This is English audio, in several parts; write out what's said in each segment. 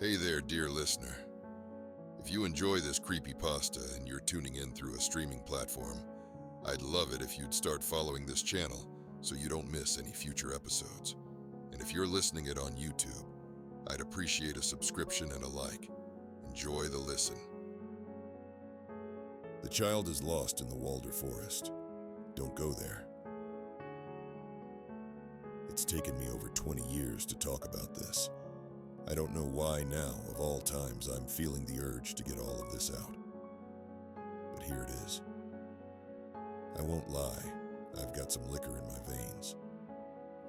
Hey there, dear listener. If you enjoy this creepypasta and you're tuning in through a streaming platform, I'd love it if you'd start following this channel so you don't miss any future episodes. And if you're listening it on YouTube, I'd appreciate a subscription and a like. Enjoy the listen. The child is lost in the Walder forest. Don't go there. It's taken me over 20 years to talk about this. I don't know why now, of all times, I'm feeling the urge to get all of this out. But here it is. I won't lie, I've got some liquor in my veins.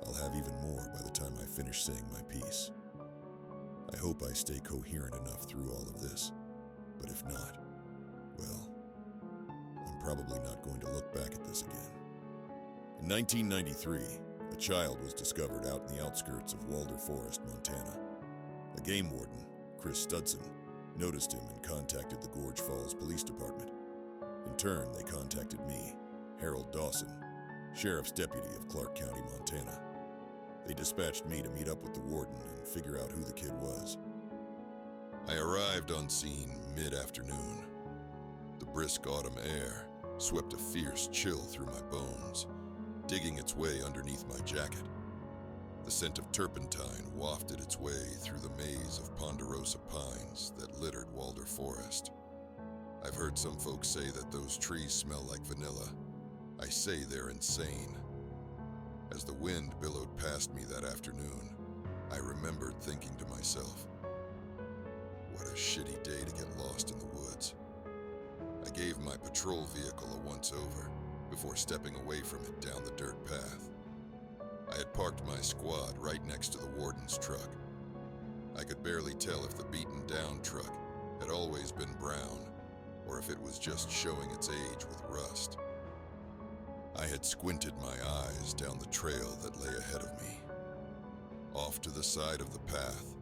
I'll have even more by the time I finish saying my piece. I hope I stay coherent enough through all of this, but if not, well, I'm probably not going to look back at this again. In 1993, a child was discovered out in the outskirts of Walder Forest, Montana. A game warden, Chris Studson, noticed him and contacted the Gorge Falls Police Department. In turn, they contacted me, Harold Dawson, Sheriff's Deputy of Clark County, Montana. They dispatched me to meet up with the warden and figure out who the kid was. I arrived on scene mid-afternoon. The brisk autumn air swept a fierce chill through my bones, digging its way underneath my jacket. The scent of turpentine wafted its way through the maze of ponderosa pines that littered Walder Forest. I've heard some folks say that those trees smell like vanilla. I say they're insane. As the wind billowed past me that afternoon, I remembered thinking to myself, what a shitty day to get lost in the woods. I gave my patrol vehicle a once-over before stepping away from it down the dirt path. I had parked my squad right next to the warden's truck. I could barely tell if the beaten-down truck had always been brown or if it was just showing its age with rust. I had squinted my eyes down the trail that lay ahead of me. Off to the side of the path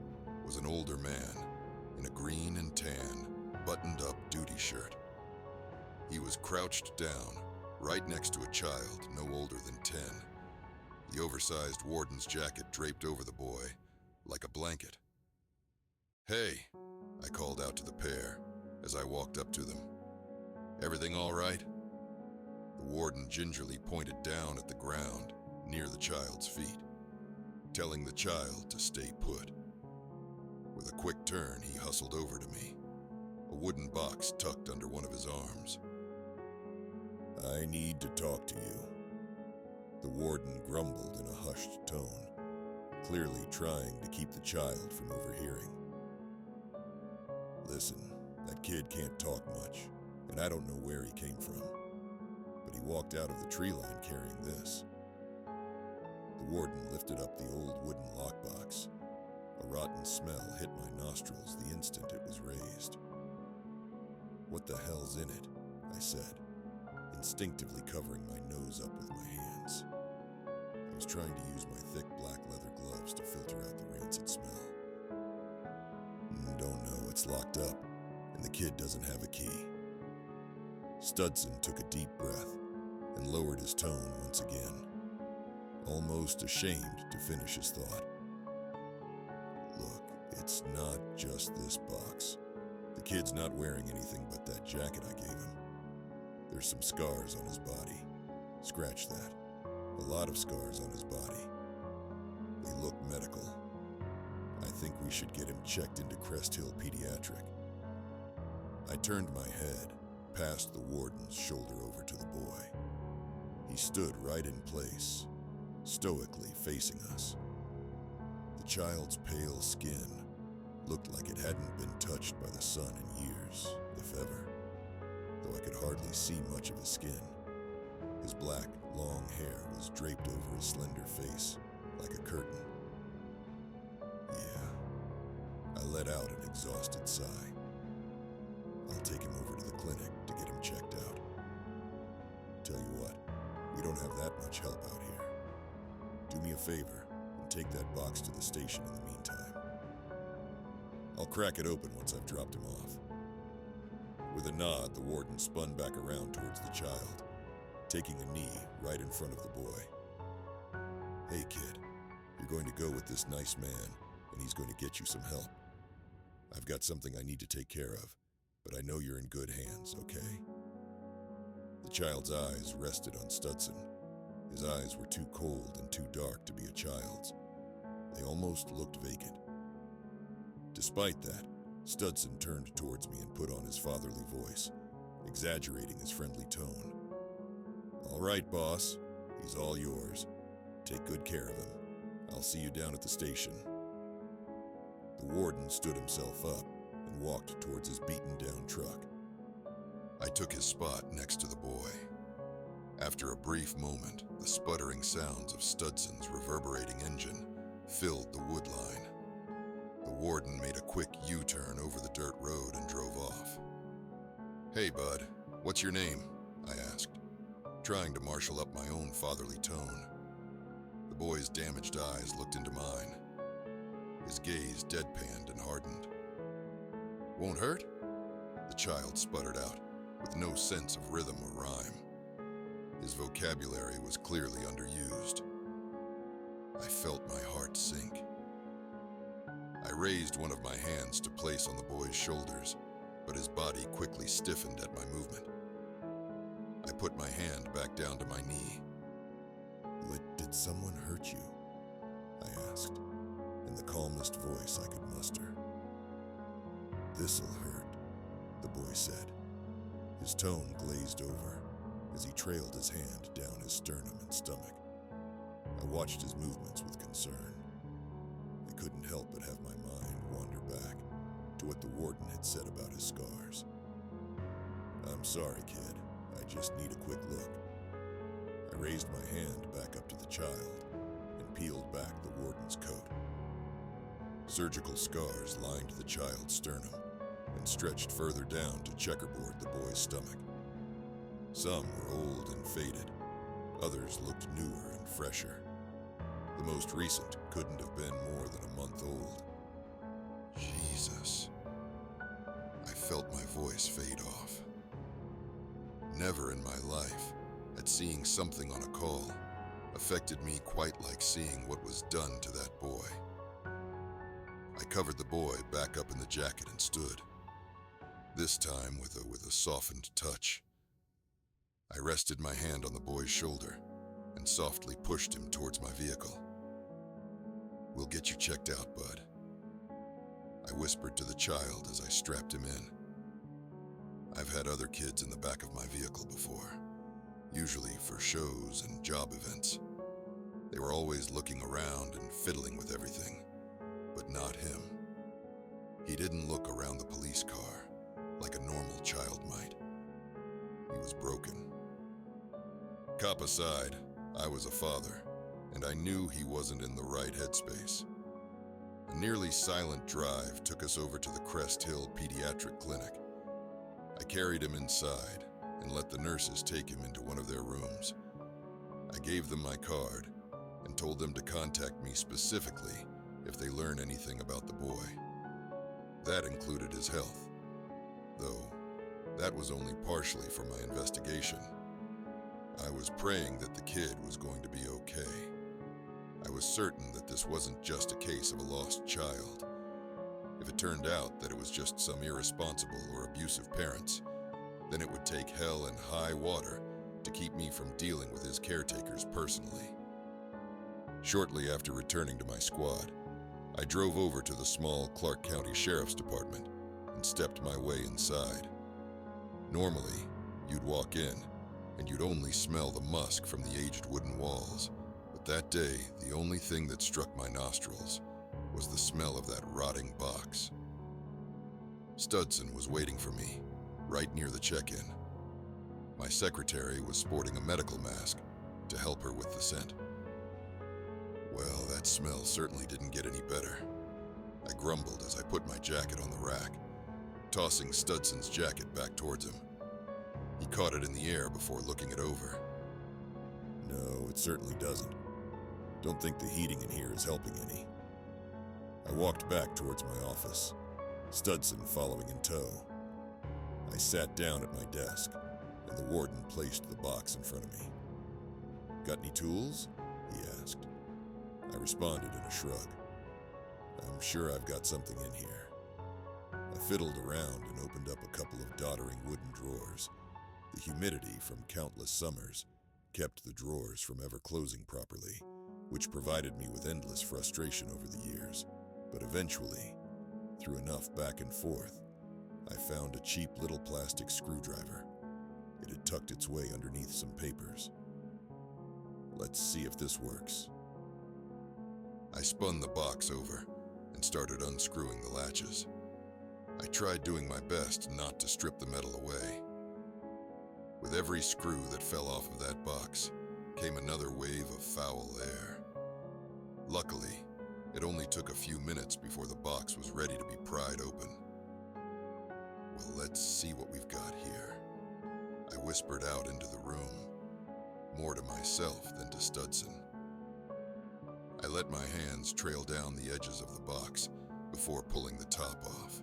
was an older man in a green and tan, buttoned-up duty shirt. He was crouched down right next to a child no older than 10. The oversized warden's jacket draped over the boy like a blanket. "Hey," I called out to the pair as I walked up to them. "Everything all right?" The warden gingerly pointed down at the ground near the child's feet, telling the child to stay put. With a quick turn, he hustled over to me, a wooden box tucked under one of his arms. "I need to talk to you," the warden grumbled in a hushed tone, clearly trying to keep the child from overhearing. "Listen, that kid can't talk much, and I don't know where he came from, but he walked out of the tree line carrying this." The warden lifted up the old wooden lockbox. A rotten smell hit my nostrils the instant it was raised. "What the hell's in it?" I said, instinctively covering my nose up with my hands. I was trying to use my thick black leather gloves to filter out the rancid smell. "Don't know, it's locked up, and the kid doesn't have a key." Studson took a deep breath and lowered his tone once again, almost ashamed to finish his thought. "Look, it's not just this box. The kid's not wearing anything but that jacket I gave him. There's some scars on his body. Scratch that. A lot of scars on his body. They look medical. I think we should get him checked into Crest Hill Pediatric." I turned my head past the warden's shoulder over to the boy. He stood right in place, stoically facing us. The child's pale skin looked like it hadn't been touched by the sun in years, if ever, though I could hardly see much of his skin. His black, long hair was draped over his slender face like a curtain. Yeah, I let out an exhausted sigh. I'll take him over to the clinic to get him checked out. Tell you what, we don't have that much help out here. Do me a favor and take that box to the station in the meantime. I'll crack it open once I've dropped him off." With a nod, the warden spun back around towards the child, taking a knee right in front of the boy. "Hey kid, you're going to go with this nice man, and he's going to get you some help. I've got something I need to take care of, but I know you're in good hands, okay? The child's eyes rested on Studson. His eyes were too cold and too dark to be a child's. They almost looked vacant. Despite that, Studson turned towards me and put on his fatherly voice, exaggerating his friendly tone. "All right, boss. He's all yours. Take good care of him. I'll see you down at the station." The warden stood himself up and walked towards his beaten-down truck. I took his spot next to the boy. After a brief moment, the sputtering sounds of Studson's reverberating engine filled the wood line. The warden made a quick U-turn over the dirt road and drove off. "Hey, bud, what's your name?" I asked, trying to marshal up my own fatherly tone. The boy's damaged eyes looked into mine. His gaze deadpanned and hardened. "Won't hurt?" the child sputtered out, with no sense of rhythm or rhyme. His vocabulary was clearly underused. I felt my heart sink. I raised one of my hands to place on the boy's shoulders, but his body quickly stiffened at my movement. I put my hand back down to my knee. Did someone hurt you?" I asked, in the calmest voice I could muster. "This'll hurt," the boy said. His tone glazed over as he trailed his hand down his sternum and stomach. I watched his movements with concern. I couldn't help but have my mind wander back to what the warden had said about his scars. "I'm sorry, kid. I just need a quick look." I raised my hand back up to the child and peeled back the warden's coat. Surgical scars lined the child's sternum and stretched further down to checkerboard the boy's stomach. Some were old and faded. Others looked newer and fresher. The most recent couldn't have been more than a month old. Jesus. I felt my voice fade off. Never in my life had seeing something on a call affected me quite like seeing what was done to that boy. I covered the boy back up in the jacket and stood, this time with a softened touch. I rested my hand on the boy's shoulder and softly pushed him towards my vehicle. "We'll get you checked out, bud," I whispered to the child as I strapped him in. I've had other kids in the back of my vehicle before, usually for shows and job events. They were always looking around and fiddling with everything, but not him. He didn't look around the police car like a normal child might. He was broken. Cop aside, I was a father, and I knew he wasn't in the right headspace. A nearly silent drive took us over to the Crest Hill Pediatric Clinic. I carried him inside and let the nurses take him into one of their rooms. I gave them my card and told them to contact me specifically if they learn anything about the boy. That included his health, though that was only partially for my investigation. I was praying that the kid was going to be okay. I was certain that this wasn't just a case of a lost child. If it turned out that it was just some irresponsible or abusive parents, then it would take hell and high water to keep me from dealing with his caretakers personally. Shortly after returning to my squad, I drove over to the small Clark County Sheriff's Department and stepped my way inside. Normally, you'd walk in and you'd only smell the musk from the aged wooden walls, but that day, the only thing that struck my nostrils was the smell of that rotting box. Studson was waiting for me, right near the check-in. My secretary was sporting a medical mask to help her with the scent. Well, that smell certainly didn't get any better. I grumbled as I put my jacket on the rack, tossing Studson's jacket back towards him. He caught it in the air before looking it over. "No, it certainly doesn't. Don't think the heating in here is helping any." I walked back towards my office, Studson following in tow. I sat down at my desk, and the warden placed the box in front of me. "Got any tools?" he asked. I responded in a shrug. "I'm sure I've got something in here." fiddled around and opened up a couple of doddering wooden drawers. The humidity from countless summers kept the drawers from ever closing properly, which provided me with endless frustration over the years. But eventually, through enough back and forth, I found a cheap little plastic screwdriver. It had tucked its way underneath some papers. Let's see if this works. I spun the box over and started unscrewing the latches. I tried doing my best not to strip the metal away. With every screw that fell off of that box came another wave of foul air. Luckily, it only took a few minutes before the box was ready to be pried open. Well, let's see what we've got here. I whispered out into the room, more to myself than to Studson. I let my hands trail down the edges of the box before pulling the top off.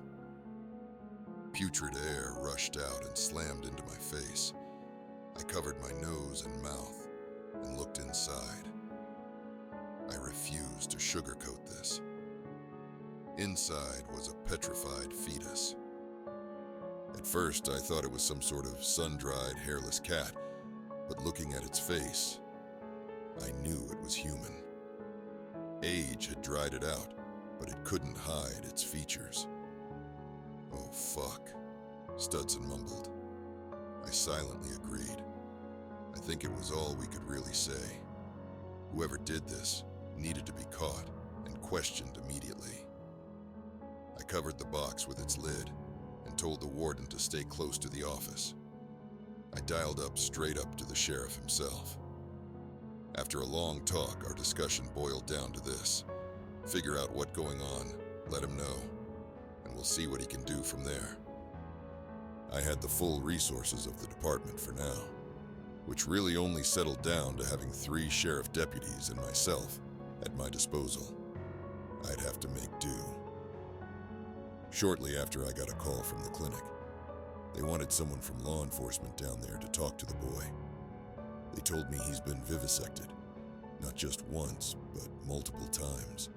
Putrid air rushed out and slammed into my face. I covered my nose and mouth and looked inside. I refused to sugarcoat this. Inside was a petrified fetus. At first, I thought it was some sort of sun-dried, hairless cat, but looking at its face, I knew it was human. Age had dried it out, but it couldn't hide its features. "Oh, fuck," Studson mumbled. I silently agreed. I think it was all we could really say. Whoever did this needed to be caught and questioned immediately. I covered the box with its lid and told the warden to stay close to the office. I dialed up straight up to the sheriff himself. After a long talk, our discussion boiled down to this: figure out what's going on, let him know, and we'll see what he can do from there. I had the full resources of the department for now, which really only settled down to having 3 sheriff deputies and myself at my disposal. I'd have to make do. Shortly after, I got a call from the clinic. They wanted someone from law enforcement down there to talk to the boy. They told me he's been vivisected, not just once, but multiple times.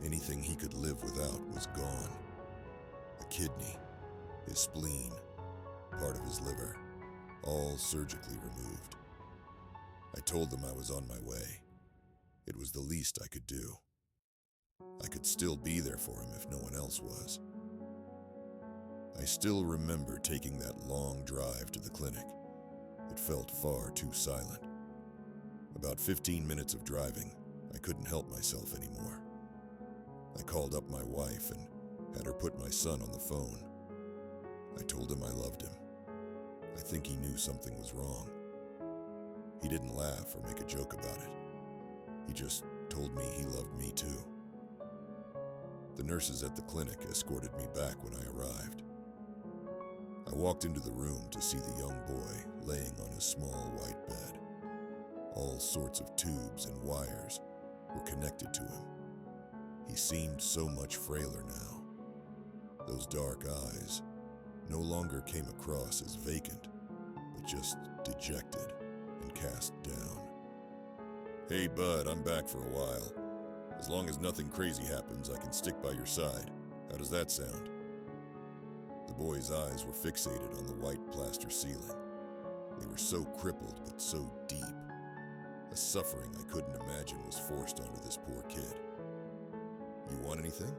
Anything he could live without was gone. A kidney, his spleen, part of his liver, all surgically removed. I told them I was on my way. It was the least I could do. I could still be there for him if no one else was. I still remember taking that long drive to the clinic. It felt far too silent. About 15 minutes of driving, I couldn't help myself anymore. I called up my wife and had her put my son on the phone. I told him I loved him. I think he knew something was wrong. He didn't laugh or make a joke about it. He just told me he loved me too. The nurses at the clinic escorted me back when I arrived. I walked into the room to see the young boy laying on his small white bed. All sorts of tubes and wires were connected to him. He seemed so much frailer now. Those dark eyes no longer came across as vacant, but just dejected and cast down. "Hey, bud, I'm back for a while. As long as nothing crazy happens, I can stick by your side. How does that sound?" The boy's eyes were fixated on the white plaster ceiling. They were so crippled, but so deep. A suffering I couldn't imagine was forced onto this poor kid. "You want anything?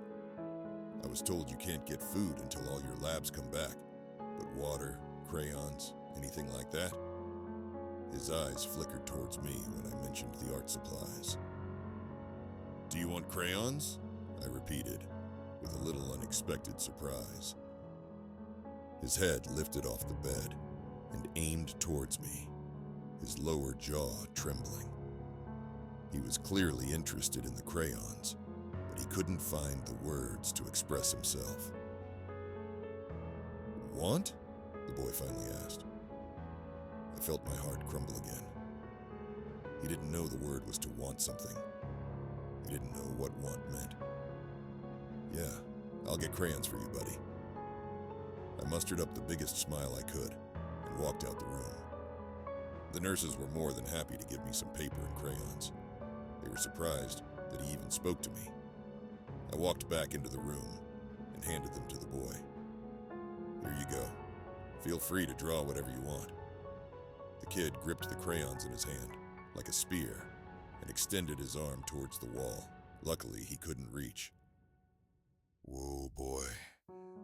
I was told you can't get food until all your labs come back, but water, crayons, anything like that?" His eyes flickered towards me when I mentioned the art supplies. "Do you want crayons?" I repeated, with a little unexpected surprise. His head lifted off the bed and aimed towards me, his lower jaw trembling. He was clearly interested in the crayons, but he couldn't find the words to express himself. "Want?" the boy finally asked. I felt my heart crumble again. He didn't know the word was to want something. He didn't know what want meant. "Yeah, I'll get crayons for you, buddy." I mustered up the biggest smile I could and walked out the room. The nurses were more than happy to give me some paper and crayons. They were surprised that he even spoke to me. I walked back into the room and and handed them to the boy. "Here you go. Feel free to draw whatever you want." The kid gripped the crayons in his hand, like a spear, and extended his arm towards the wall. Luckily, he couldn't reach. "Whoa, boy.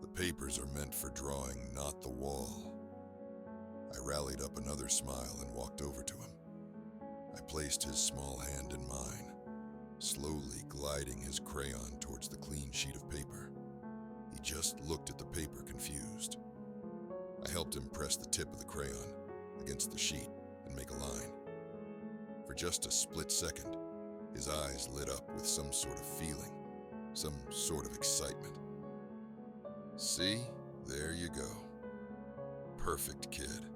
The papers are meant for drawing, not the wall." I rallied up another smile and walked over to him. I placed his small hand in mine, slowly gliding his crayon towards the clean sheet of paper. He just looked at the paper, confused. I helped him press the tip of the crayon against the sheet and make a line. For just a split second, his eyes lit up with some sort of feeling, some sort of excitement. "See? There you go. Perfect, kid."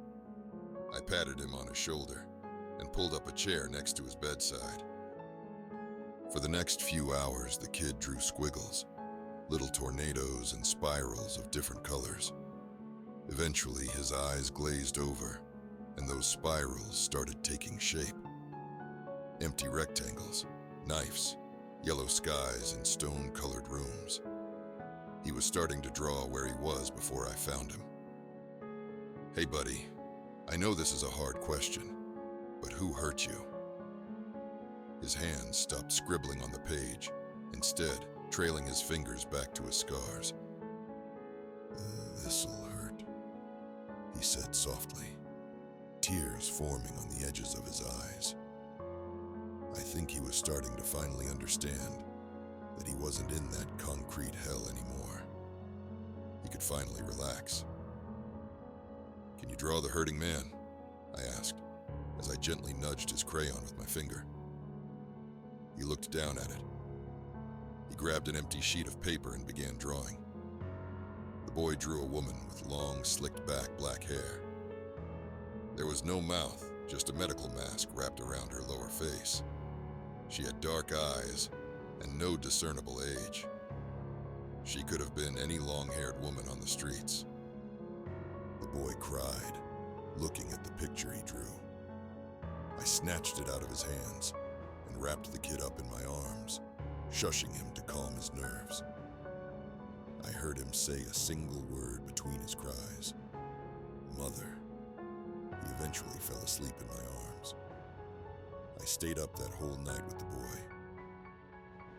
I patted him on his shoulder and pulled up a chair next to his bedside. For the next few hours, the kid drew squiggles, little tornadoes and spirals of different colors. Eventually, his eyes glazed over, and those spirals started taking shape. Empty rectangles, knives, yellow skies, and stone-colored rooms. He was starting to draw where he was before I found him. "Hey, buddy, I know this is a hard question, but who hurt you?" His hands stopped scribbling on the page, instead trailing his fingers back to his scars. "This'll hurt," he said softly, tears forming on the edges of his eyes. I think he was starting to finally understand that he wasn't in that concrete hell anymore. He could finally relax. "Can you draw the hurting man?" I asked, as I gently nudged his crayon with my finger. He looked down at it. He grabbed an empty sheet of paper and began drawing. The boy drew a woman with long, slicked-back black hair. There was no mouth, just a medical mask wrapped around her lower face. She had dark eyes and no discernible age. She could have been any long-haired woman on the streets. The boy cried, looking at the picture he drew. I snatched it out of his hands and wrapped the kid up in my arms, shushing him to calm his nerves. I heard him say a single word between his cries: "Mother." He eventually fell asleep in my arms. I stayed up that whole night with the boy.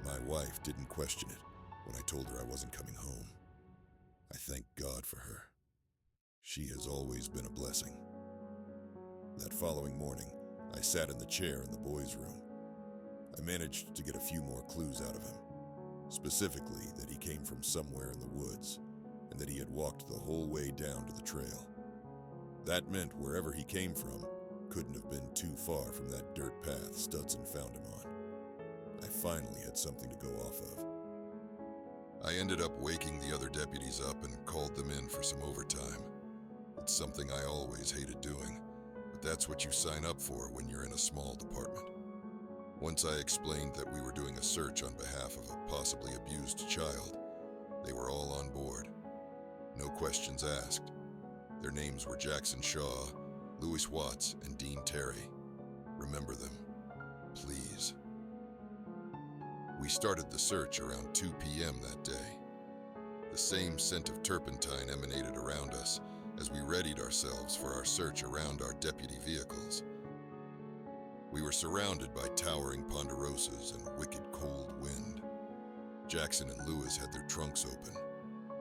My wife didn't question it when I told her I wasn't coming home. I thank God for her. She has always been a blessing. That following morning, I sat in the chair in the boys' room. I managed to get a few more clues out of him, specifically that he came from somewhere in the woods and that he had walked the whole way down to the trail. That meant wherever he came from couldn't have been too far from that dirt path Studson found him on. I finally had something to go off of. I ended up waking the other deputies up and called them in for some overtime. It's something I always hated doing, but that's what you sign up for when you're in a small department. Once I explained that we were doing a search on behalf of a possibly abused child, they were all on board. No questions asked. Their names were Jackson Shaw, Louis Watts, and Dean Terry. Remember them, please. We started the search around 2 p.m. that day. The same scent of turpentine emanated around us as we readied ourselves for our search around our deputy vehicles. We were surrounded by towering ponderosas and wicked cold wind. Jackson and Louis had their trunks open.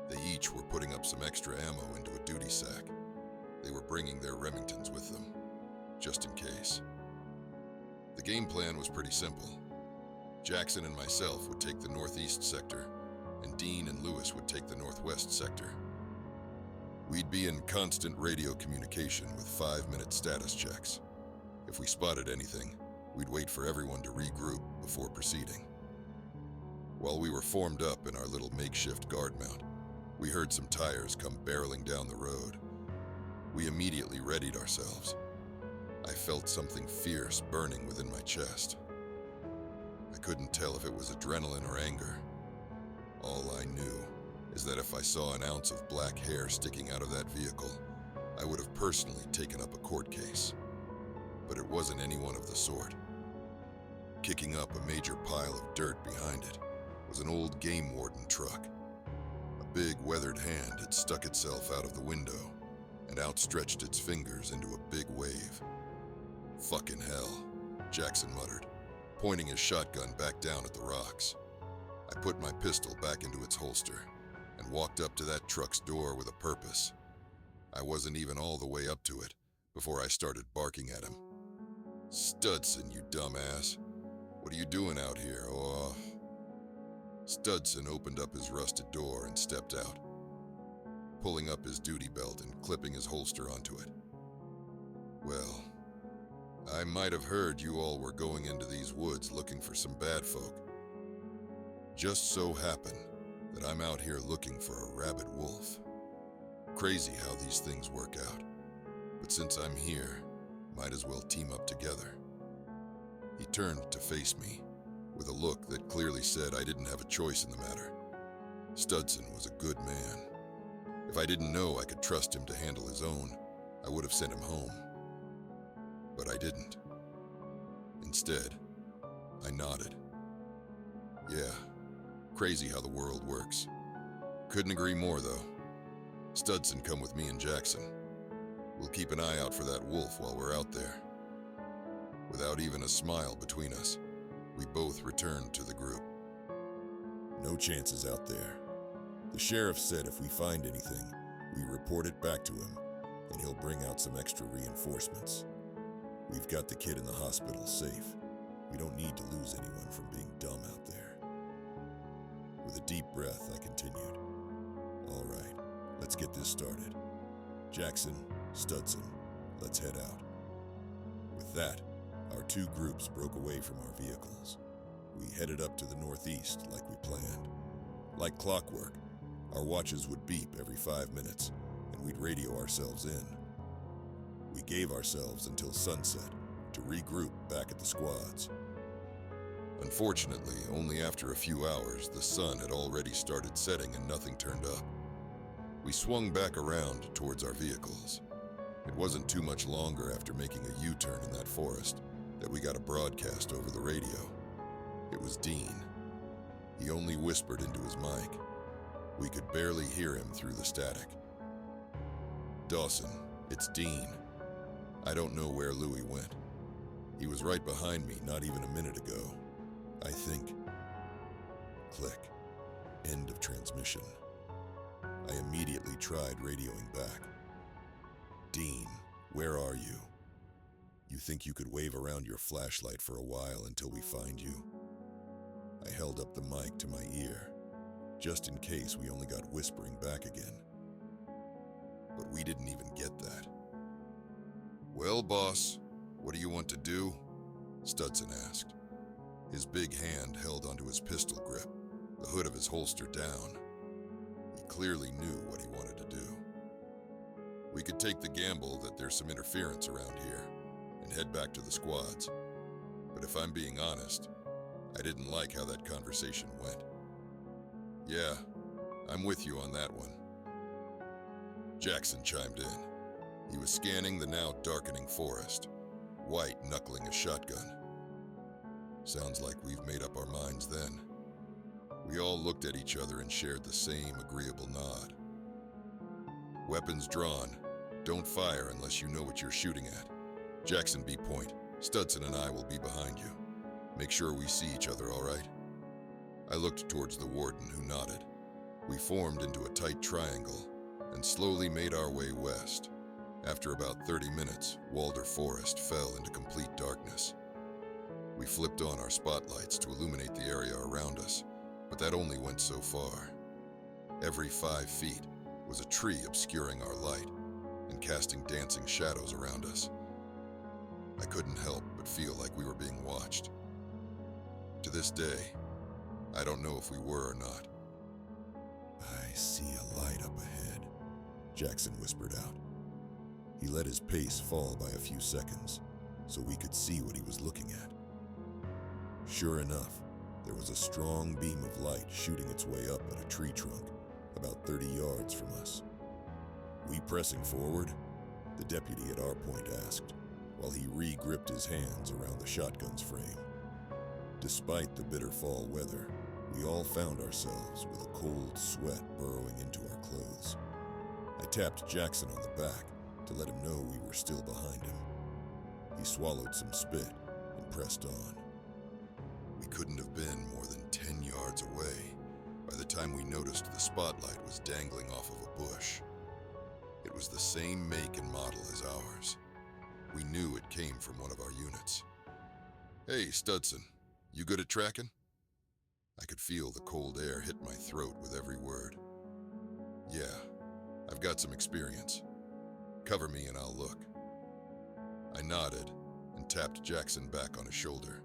They each were putting up some extra ammo into a duty sack. They were bringing their Remingtons with them, just in case. The game plan was pretty simple. Jackson and myself would take the northeast sector, and Dean and Louis would take the northwest sector. We'd be in constant radio communication with 5-minute status checks. If we spotted anything, we'd wait for everyone to regroup before proceeding. While we were formed up in our little makeshift guard mount, we heard some tires come barreling down the road. We immediately readied ourselves. I felt something fierce burning within my chest. I couldn't tell if it was adrenaline or anger. All I knew is that if I saw an ounce of black hair sticking out of that vehicle, I would have personally taken up a court case. But it wasn't any one of the sort. Kicking up a major pile of dirt behind it was an old game warden truck. A big, weathered hand had stuck itself out of the window and outstretched its fingers into a big wave. "Fucking hell," Jackson muttered, pointing his shotgun back down at the rocks. I put my pistol back into its holster and walked up to that truck's door with a purpose. I wasn't even all the way up to it before I started barking at him. "Studson, you dumbass. What are you doing out here? Oh." Studson opened up his rusted door and stepped out, pulling up his duty belt and clipping his holster onto it. "Well, I might have heard you all were going into these woods looking for some bad folk. Just so happen that I'm out here looking for a rabid wolf. Crazy how these things work out. But since I'm here, might as well team up together." He turned to face me with a look that clearly said I didn't have a choice in the matter. Studson was a good man. If I didn't know I could trust him to handle his own, I would have sent him home. But I didn't. Instead, I nodded. "Yeah, crazy how the world works. Couldn't agree more, though. Studson, come with me and Jackson. We'll keep an eye out for that wolf while we're out there." Without even a smile between us, we both returned to the group. "No chances out there. The sheriff said if we find anything, we report it back to him, and he'll bring out some extra reinforcements. We've got the kid in the hospital safe. We don't need to lose anyone from being dumb out there." With a deep breath, I continued. "All right, let's get this started. Jackson, Studson, let's head out." With that, our two groups broke away from our vehicles. We headed up to the northeast like we planned. Like clockwork, our watches would beep every 5 minutes, and we'd radio ourselves in. We gave ourselves until sunset to regroup back at the squads. Unfortunately, only after a few hours, the sun had already started setting and nothing turned up. We swung back around towards our vehicles. It wasn't too much longer after making a U-turn in that forest that we got a broadcast over the radio. It was Dean. He only whispered into his mic. We could barely hear him through the static. "Dawson, it's Dean. I don't know where Louis went. He was right behind me not even a minute ago. I think..." Click. End of transmission. I immediately tried radioing back. "Dean, where are you? You think you could wave around your flashlight for a while until we find you?" I held up the mic to my ear, just in case we only got whispering back again. But we didn't even get that. "Well, boss, what do you want to do?" Studson asked. His big hand held onto his pistol grip, the hood of his holster down. He clearly knew what he wanted to do. "We could take the gamble that there's some interference around here and head back to the squads. But if I'm being honest, I didn't like how that conversation went." "Yeah, I'm with you on that one." Jackson chimed in. He was scanning the now darkening forest, white knuckling a shotgun. "Sounds like we've made up our minds then." We all looked at each other and shared the same agreeable nod. "Weapons drawn. Don't fire unless you know what you're shooting at. Jackson be point. Studson and I will be behind you. Make sure we see each other, all right?" I looked towards the warden, who nodded. We formed into a tight triangle and slowly made our way west. After about 30 minutes, Walder Forest fell into complete darkness. We flipped on our spotlights to illuminate the area around us, but that only went so far. Every 5 feet was a tree obscuring our light and casting dancing shadows around us. I couldn't help but feel like we were being watched. To this day, I don't know if we were or not. "I see a light up ahead," Jackson whispered out. He let his pace fall by a few seconds so we could see what he was looking at. Sure enough, there was a strong beam of light shooting its way up at a tree trunk about 30 yards from us. "We pressing forward?" the deputy at our point asked, while he re-gripped his hands around the shotgun's frame. Despite the bitter fall weather, We all found ourselves with a cold sweat burrowing into our clothes. I tapped Jackson on the back to let him know we were still behind him. He swallowed some spit and pressed on. We couldn't have been more than 10 yards away by the time we noticed the spotlight was dangling off of a bush. It was the same make and model as ours. We knew it came from one of our units. "Hey, Studson, you good at tracking?" I could feel the cold air hit my throat with every word. "Yeah, I've got some experience. Cover me and I'll look." I nodded and tapped Jackson back on his shoulder.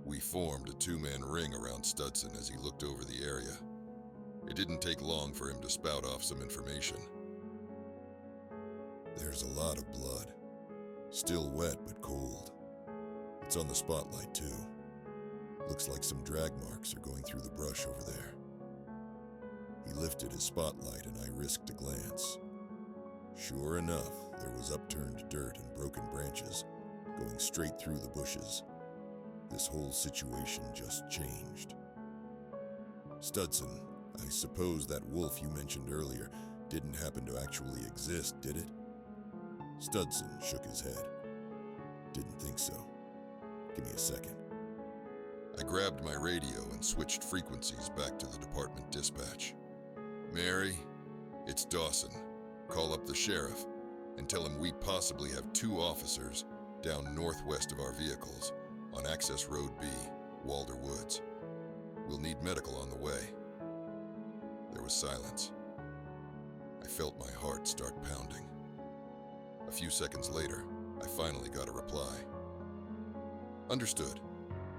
We formed a two-man ring around Studson as he looked over the area. It didn't take long for him to spout off some information. "There's a lot of blood. Still wet but cold. It's on the spotlight too. Looks like some drag marks are going through the brush over there." He lifted his spotlight and I risked a glance. Sure enough, there was upturned dirt and broken branches going straight through the bushes. This whole situation just changed. "Studson, I suppose that wolf you mentioned earlier didn't happen to actually exist, did it?" Studson shook his head. "Didn't think so. Give me a second." I grabbed my radio and switched frequencies back to the department dispatch. "Mary, it's Dawson. Call up the sheriff and tell him we possibly have 2 officers down northwest of our vehicles on Access Road B, Walder Woods. We'll need medical on the way." There was silence. I felt my heart start pounding. A few seconds later, I finally got a reply. "Understood.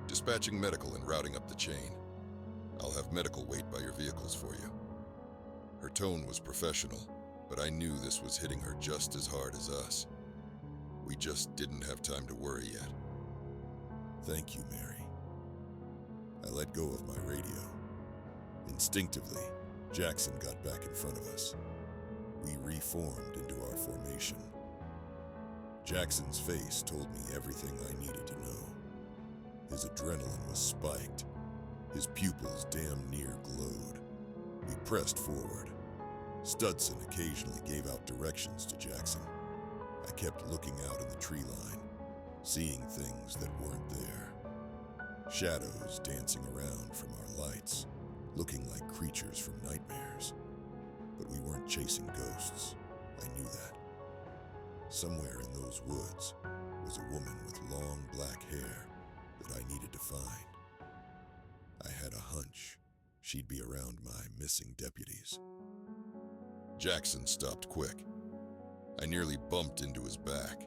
Dispatching medical and routing up the chain. I'll have medical wait by your vehicles for you." Her tone was professional, but I knew this was hitting her just as hard as us. We just didn't have time to worry yet. "Thank you, Mary." I let go of my radio. Instinctively, Jackson got back in front of us. We reformed into our formation. Jackson's face told me everything I needed to know. His adrenaline was spiked. His pupils damn near glowed. We pressed forward. Studson occasionally gave out directions to Jackson. I kept looking out in the tree line, seeing things that weren't there. Shadows dancing around from our lights, looking like creatures from nightmares. But we weren't chasing ghosts. I knew that. Somewhere in those woods was a woman with long black hair that I needed to find. I had a hunch she'd be around my missing deputies. Jackson stopped quick. I nearly bumped into his back.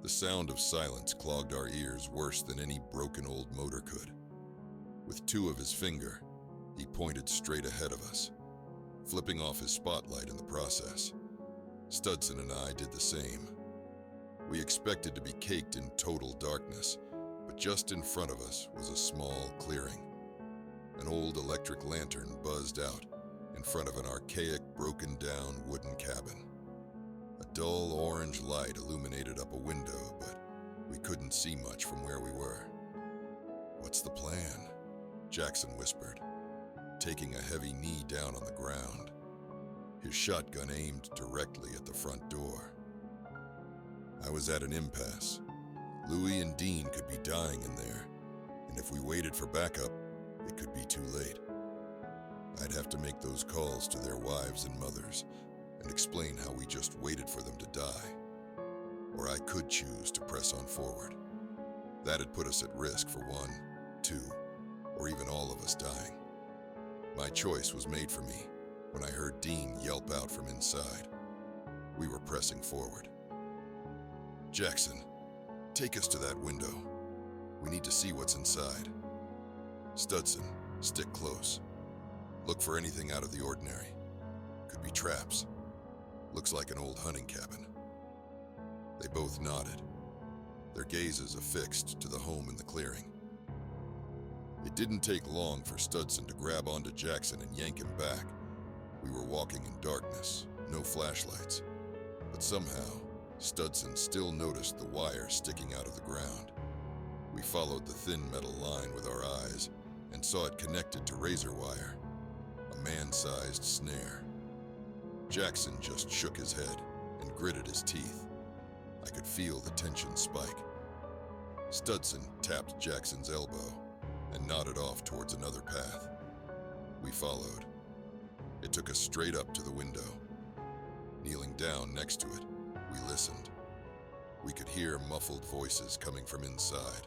The sound of silence clogged our ears worse than any broken old motor could. With 2 of his finger, he pointed straight ahead of us, flipping off his spotlight in the process. Studson and I did the same. We expected to be caked in total darkness, but just in front of us was a small clearing. An old electric lantern buzzed out in front of an archaic, broken-down wooden cabin. A dull orange light illuminated up a window, but we couldn't see much from where we were. "What's the plan?" Jackson whispered, taking a heavy knee down on the ground, his shotgun aimed directly at the front door. I was at an impasse. Louis and Dean could be dying in there, and if we waited for backup, it could be too late. I'd have to make those calls to their wives and mothers and explain how we just waited for them to die. Or I could choose to press on forward. That'd put us at risk for 1, 2, or even all of us dying. My choice was made for me when I heard Dean yelp out from inside. We were pressing forward. "Jackson, take us to that window. We need to see what's inside. Studson, stick close. Look for anything out of the ordinary. Could be traps. Looks like an old hunting cabin." They both nodded, their gazes affixed to the home in the clearing. It didn't take long for Studson to grab onto Jackson and yank him back. We were walking in darkness, no flashlights, but somehow Studson still noticed the wire sticking out of the ground. We followed the thin metal line with our eyes and saw it connected to razor wire, a man-sized snare. Jackson just shook his head and gritted his teeth. I could feel the tension spike. Studson tapped Jackson's elbow and nodded off towards another path. We followed. It took us straight up to the window. Kneeling down next to it, we listened. We could hear muffled voices coming from inside.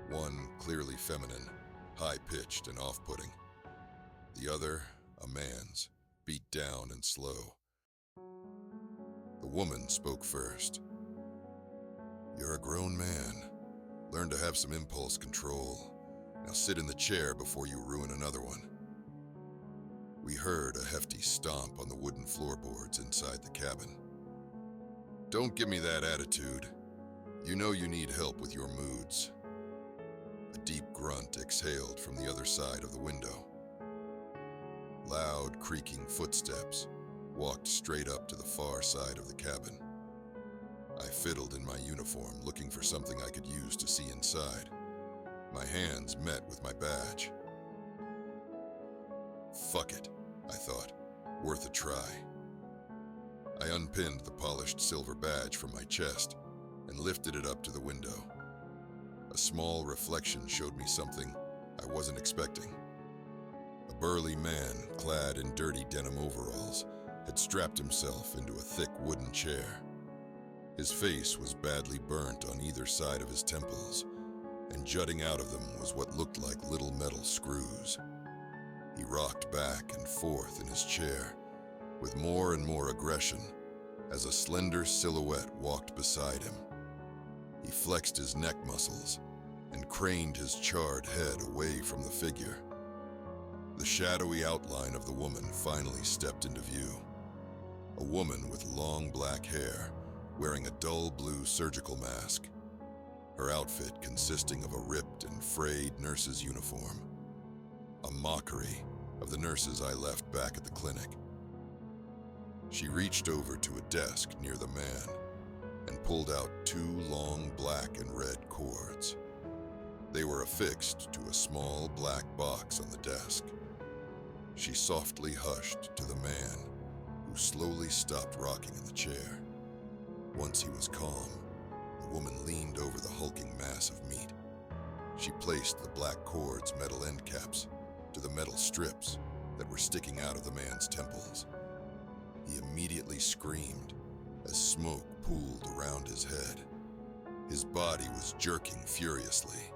One clearly feminine, high-pitched and off-putting. The other, a man's, beat down and slow. The woman spoke first. "You're a grown man. Learn to have some impulse control. Now sit in the chair before you ruin another one." We heard a hefty stomp on the wooden floorboards inside the cabin. "Don't give me that attitude. You know you need help with your moods." A deep grunt exhaled from the other side of the window. Loud, creaking footsteps walked straight up to the far side of the cabin. I fiddled in my uniform, looking for something I could use to see inside. My hands met with my badge. Fuck it, I thought. Worth a try. I unpinned the polished silver badge from my chest and lifted it up to the window. A small reflection showed me something I wasn't expecting. A burly man, clad in dirty denim overalls, had strapped himself into a thick wooden chair. His face was badly burnt on either side of his temples, and jutting out of them was what looked like little metal screws. He rocked back and forth in his chair, with more and more aggression, as a slender silhouette walked beside him. He flexed his neck muscles and craned his charred head away from the figure. The shadowy outline of the woman finally stepped into view. A woman with long black hair, wearing a dull blue surgical mask. Her outfit consisting of a ripped and frayed nurse's uniform. A mockery of the nurses I left back at the clinic. She reached over to a desk near the man and pulled out two long black and red cords. They were affixed to a small black box on the desk. She softly hushed to the man, who slowly stopped rocking in the chair. Once he was calm, the woman leaned over the hulking mass of meat. She placed the black cord's metal end caps to the metal strips that were sticking out of the man's temples. He immediately screamed as smoke pooled around his head. His body was jerking furiously,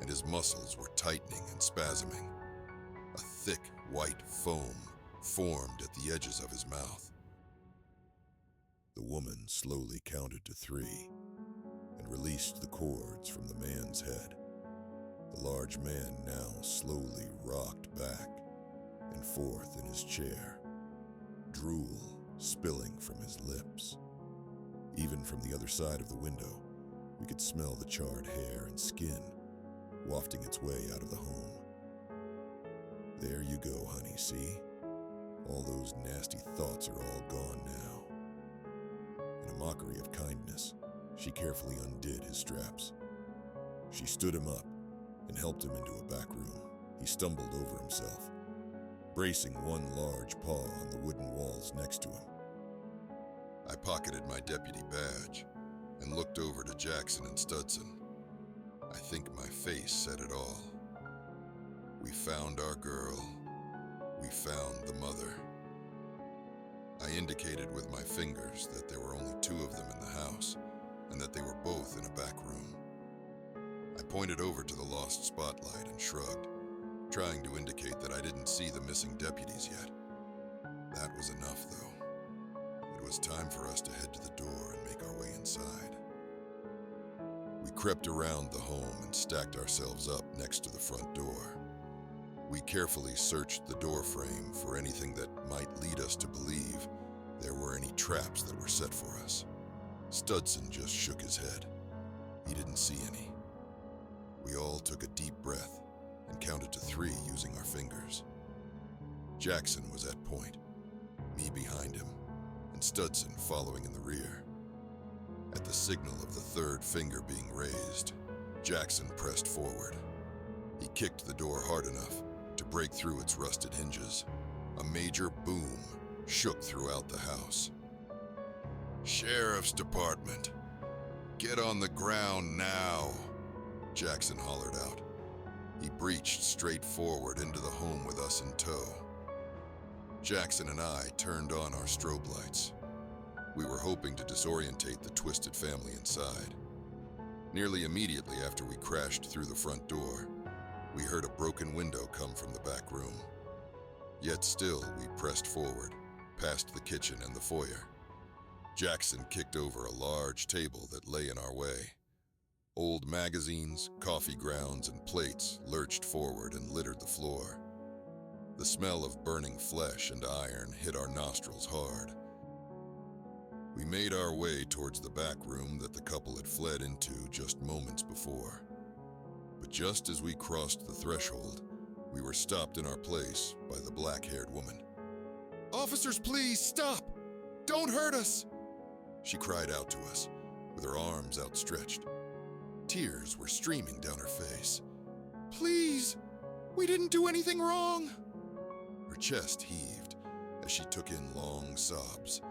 and his muscles were tightening and spasming. A thick white foam formed at the edges of his mouth. The woman slowly counted to 3 and released the cords from the man's head. The large man now slowly rocked back and forth in his chair, drool spilling from his lips. Even from the other side of the window, we could smell the charred hair and skin wafting its way out of the home. "There you go, honey, see? All those nasty thoughts are all gone now." In a mockery of kindness, she carefully undid his straps. She stood him up and helped him into a back room. He stumbled over himself, bracing one large paw on the wooden walls next to him. I pocketed my deputy badge and looked over to Jackson and Studson. I think my face said it all. We found our girl. We found the mother. I indicated with my fingers that there were only 2 of them in the house and that they were both in a back room. I pointed over to the lost spotlight and shrugged, trying to indicate that I didn't see the missing deputies yet. That was enough, though. It was time for us to head to the door and make our way inside. We crept around the home and stacked ourselves up next to the front door. We carefully searched the door frame for anything that might lead us to believe there were any traps that were set for us. Studson just shook his head. He didn't see any. We all took a deep breath and counted to 3 using our fingers. Jackson was at point, me behind him, and Studson following in the rear. At the signal of the 3rd finger being raised, Jackson pressed forward. He kicked the door hard enough to break through its rusted hinges. A major boom shook throughout the house. "Sheriff's Department, get on the ground now," Jackson hollered out. He breached straight forward into the home with us in tow. Jackson and I turned on our strobe lights. We were hoping to disorientate the twisted family inside. Nearly immediately after we crashed through the front door, we heard a broken window come from the back room. Yet still, we pressed forward, past the kitchen and the foyer. Jackson kicked over a large table that lay in our way. Old magazines, coffee grounds, and plates lurched forward and littered the floor. The smell of burning flesh and iron hit our nostrils hard. We made our way towards the back room that the couple had fled into just moments before. But just as we crossed the threshold, we were stopped in our place by the black-haired woman. "Officers, please, stop! Don't hurt us!" She cried out to us, with her arms outstretched. Tears were streaming down her face. "Please, we didn't do anything wrong!" Her chest heaved as she took in long sobs,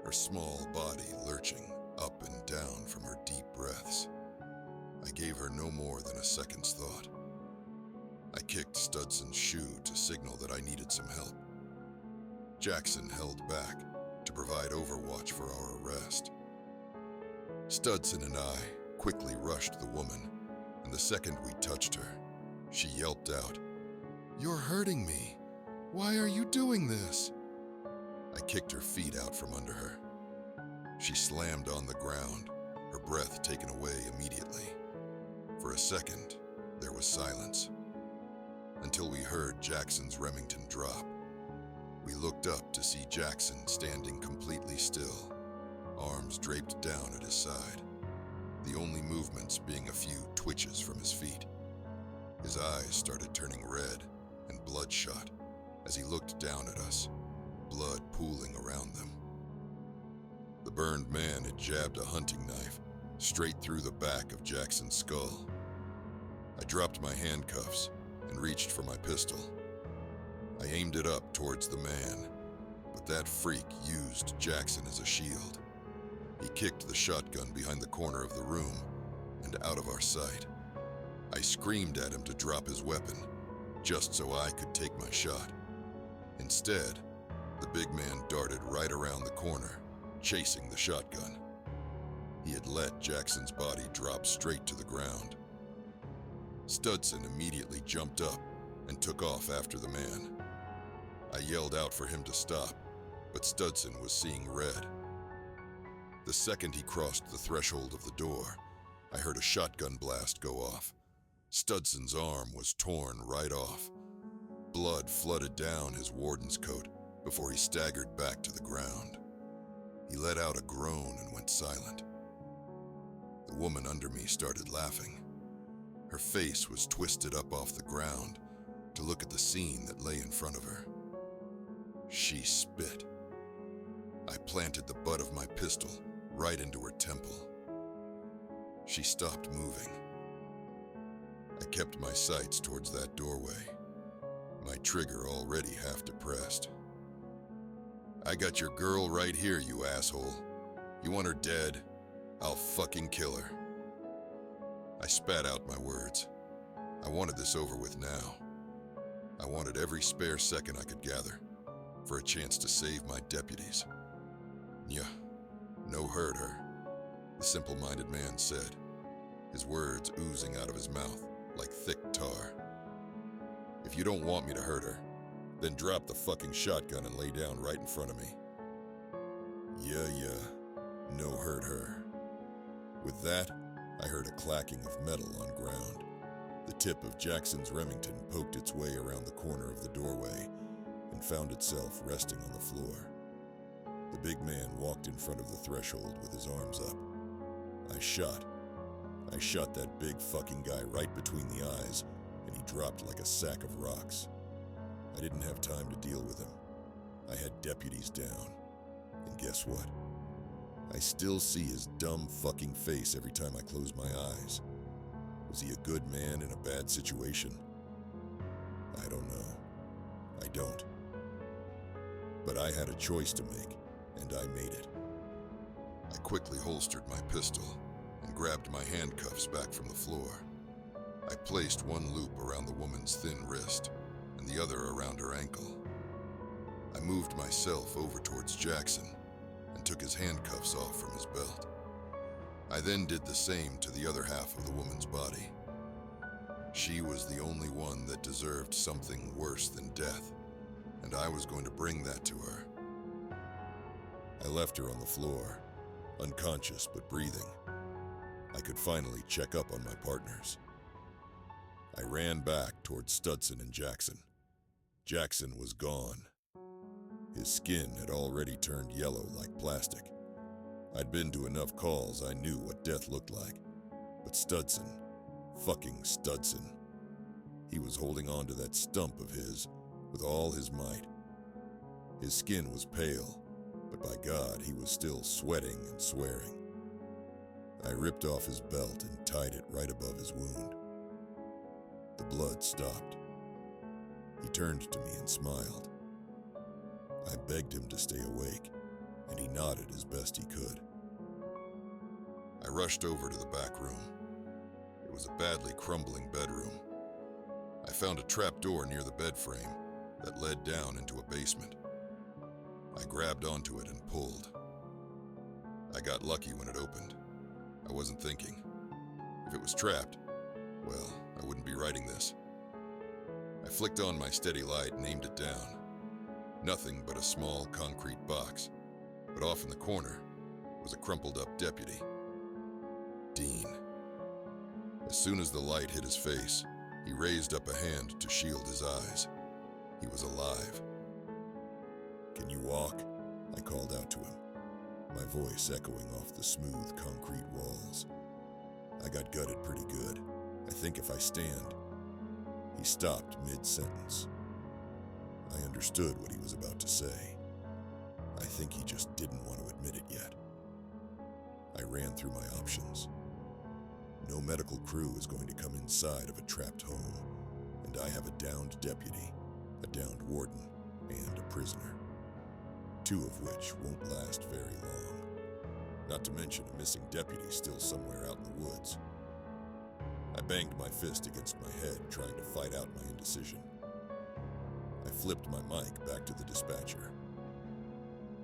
her small body lurching up and down from her deep breaths. I gave her no more than a second's thought. I kicked Studson's shoe to signal that I needed some help. Jackson held back to provide overwatch for our arrest. Studson and I quickly rushed the woman, and the second we touched her, she yelped out, "You're hurting me! Why are you doing this?" I kicked her feet out from under her. She slammed on the ground, her breath taken away immediately. For a second, there was silence, until we heard Jackson's Remington drop. We looked up to see Jackson standing completely still, arms draped down at his side, the only movements being a few twitches from his feet. His eyes started turning red and bloodshot as he looked down at us, blood pooling around them. The burned man had jabbed a hunting knife straight through the back of Jackson's skull. I dropped my handcuffs and reached for my pistol. I aimed it up towards the man, but that freak used Jackson as a shield. He kicked the shotgun behind the corner of the room and out of our sight. I screamed at him to drop his weapon, just so I could take my shot. Instead, the big man darted right around the corner, chasing the shotgun. He had let Jackson's body drop straight to the ground. Studson immediately jumped up and took off after the man. I yelled out for him to stop, but Studson was seeing red. The second he crossed the threshold of the door, I heard a shotgun blast go off. Studson's arm was torn right off. Blood flooded down his warden's coat before he staggered back to the ground. He let out a groan and went silent. The woman under me started laughing. Her face was twisted up off the ground to look at the scene that lay in front of her. She spit. I planted the butt of my pistol right into her temple. She stopped moving. I kept my sights towards that doorway, my trigger already half depressed. "I got your girl right here, you asshole. You want her dead? I'll fucking kill her." I spat out my words. I wanted this over with now. I wanted every spare second I could gather for a chance to save my deputies. "Yeah, no hurt her," the simple-minded man said, his words oozing out of his mouth like thick tar. "If you don't want me to hurt her, then drop the fucking shotgun and lay down right in front of me." Yeah, no hurt her. With that, I heard a clacking of metal on ground. The tip of Jackson's Remington poked its way around the corner of the doorway and found itself resting on the floor. The big man walked in front of the threshold with his arms up. I shot that big fucking guy right between the eyes, and he dropped like a sack of rocks. I didn't have time to deal with him. I had deputies down. And guess what? I still see his dumb fucking face every time I close my eyes. Was he a good man in a bad situation? I don't know. I don't. But I had a choice to make, and I made it. I quickly holstered my pistol and grabbed my handcuffs back from the floor. I placed one loop around the woman's thin wrist and the other around her ankle. I moved myself over towards Jackson and took his handcuffs off from his belt. I then did the same to the other half of the woman's body. She was the only one that deserved something worse than death, and I was going to bring that to her. I left her on the floor, unconscious but breathing. I could finally check up on my partners. I ran back towards Studson and Jackson. Jackson was gone. His skin had already turned yellow like plastic. I'd been to enough calls I knew what death looked like. But Studson, fucking Studson, he was holding on to that stump of his with all his might. His skin was pale, but by God, he was still sweating and swearing. I ripped off his belt and tied it right above his wound. The blood stopped. He turned to me and smiled. I begged him to stay awake, and he nodded as best he could. I rushed over to the back room. It was a badly crumbling bedroom. I found a trap door near the bed frame that led down into a basement. I grabbed onto it and pulled. I got lucky when it opened. I wasn't thinking. If it was trapped, well, I wouldn't be writing this. I flicked on my steady light and aimed it down. Nothing but a small concrete box, but off in the corner was a crumpled up deputy. Dean. As soon as the light hit his face, he raised up a hand to shield his eyes. He was alive. "Can you walk?" I called out to him, my voice echoing off the smooth concrete walls. I got gutted pretty good. I think if I stand. He stopped mid-sentence. I understood what he was about to say. I think he just didn't want to admit it yet. I ran through my options. No medical crew is going to come inside of a trapped home, and I have a downed deputy, a downed warden, and a prisoner. Two of which won't last very long. Not to mention a missing deputy still somewhere out in the woods. I banged my fist against my head, trying to fight out my indecision. I flipped my mic back to the dispatcher.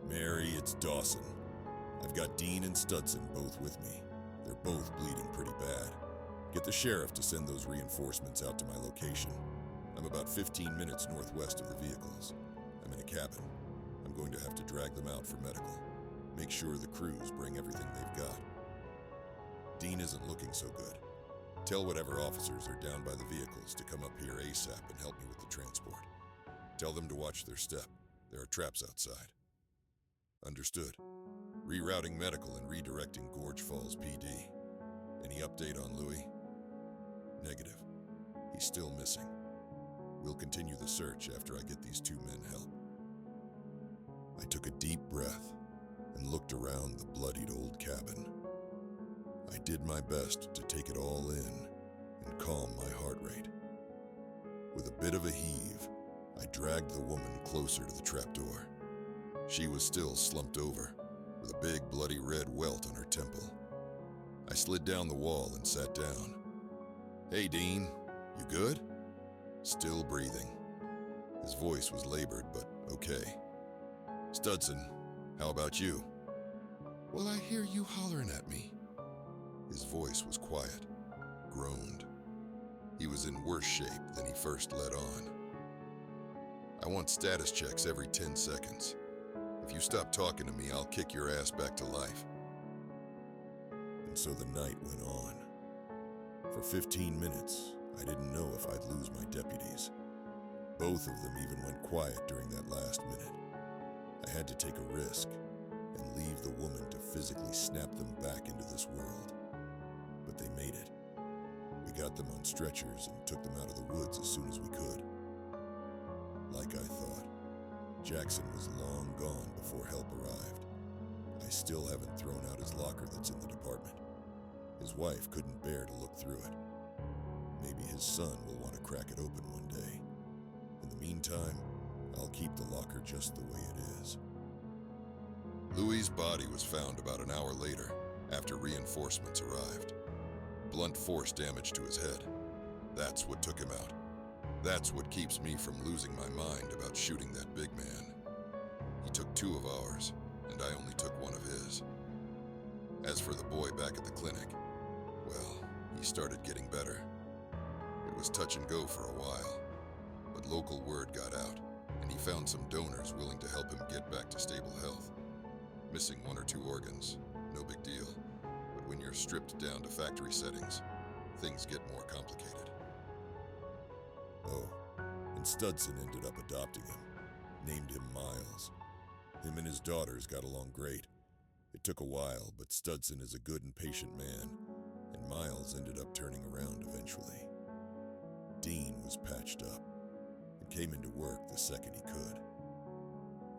"Mary, it's Dawson. I've got Dean and Studson both with me. They're both bleeding pretty bad. Get the sheriff to send those reinforcements out to my location. I'm about 15 minutes northwest of the vehicles. I'm in a cabin. I'm going to have to drag them out for medical. Make sure the crews bring everything they've got. Dean isn't looking so good. Tell whatever officers are down by the vehicles to come up here ASAP and help me with the transport. Tell them to watch their step. There are traps outside." Understood. Rerouting medical and redirecting Gorge Falls PD. Any update on Louis? Negative. He's still missing. We'll continue the search after I get these two men help. I took a deep breath and looked around the bloodied old cabin. I did my best to take it all in and calm my heart rate. With a bit of a heave, I dragged the woman closer to the trapdoor. She was still slumped over, with a big bloody red welt on her temple. I slid down the wall and sat down. "Hey, Dean, you good?" Still breathing. His voice was labored, but okay. "Studson, how about you?" "Well, I hear you hollering at me." His voice was quiet, groaned. He was in worse shape than he first let on. "I want status checks every 10 seconds. If you stop talking to me, I'll kick your ass back to life." And so the night went on. For 15 minutes, I didn't know if I'd lose my deputies. Both of them even went quiet during that last minute. I had to take a risk and leave the woman to physically snap them back into this world. But they made it. We got them on stretchers and took them out of the woods as soon as we could. Like I thought, Jackson was long gone before help arrived. I still haven't thrown out his locker that's in the department. His wife couldn't bear to look through it. Maybe his son will want to crack it open one day. meantime, I'll keep the locker just the way it is. Louis's body was found about an hour later, after reinforcements arrived. Blunt force damage to his head. That's what took him out. That's what keeps me from losing my mind about shooting that big man. He took 2 of ours, and I only took 1 of his. As for the boy back at the clinic, well, he started getting better. It was touch and go for a while, but local word got out, and he found some donors willing to help him get back to stable health. Missing 1 or 2 organs, no big deal, but when you're stripped down to factory settings, things get more complicated. Oh, and Studson ended up adopting him, named him Miles. Him and his daughters got along great. It took a while, but Studson is a good and patient man, and Miles ended up turning around eventually. Dean was patched up and came into work the second he could.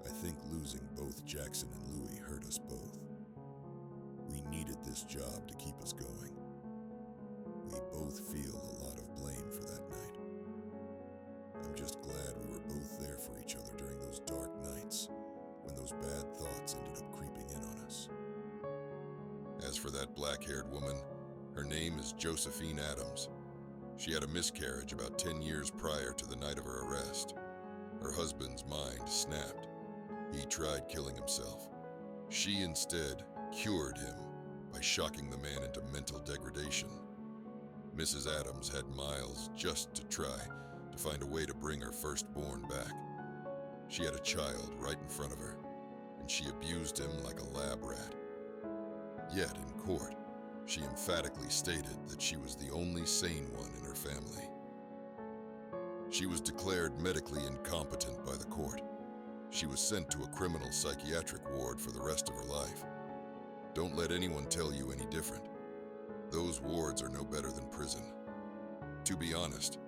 I think losing both Jackson and Louis hurt us both. We needed this job to keep us going. We both feel a lot of blame for that night. I'm just glad we were both there for each other during those dark nights when those bad thoughts ended up creeping in on us. As for that black-haired woman, her name is Josephine Adams. She had a miscarriage about 10 years prior to the night of her arrest. Her husband's mind snapped. He tried killing himself. She instead cured him by shocking the man into mental degradation. Mrs. Adams had Miles just to try to find a way to bring her firstborn back. She had a child right in front of her, and she abused him like a lab rat. Yet in court, she emphatically stated that she was the only sane one in her family. She was declared medically incompetent by the court. She was sent to a criminal psychiatric ward for the rest of her life. Don't let anyone tell you any different. Those wards are no better than prison. To be honest,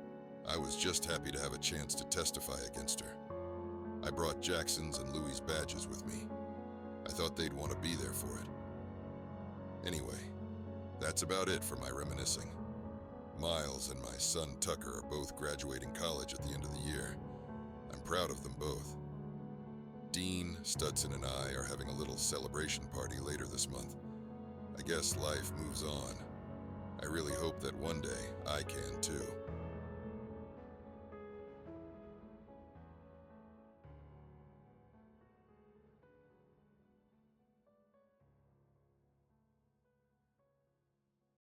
I was just happy to have a chance to testify against her. I brought Jackson's and Louis's badges with me. I thought they'd want to be there for it. Anyway, that's about it for my reminiscing. Miles and my son Tucker are both graduating college at the end of the year. I'm proud of them both. Dean, Studson, and I are having a little celebration party later this month. I guess life moves on. I really hope that one day I can too.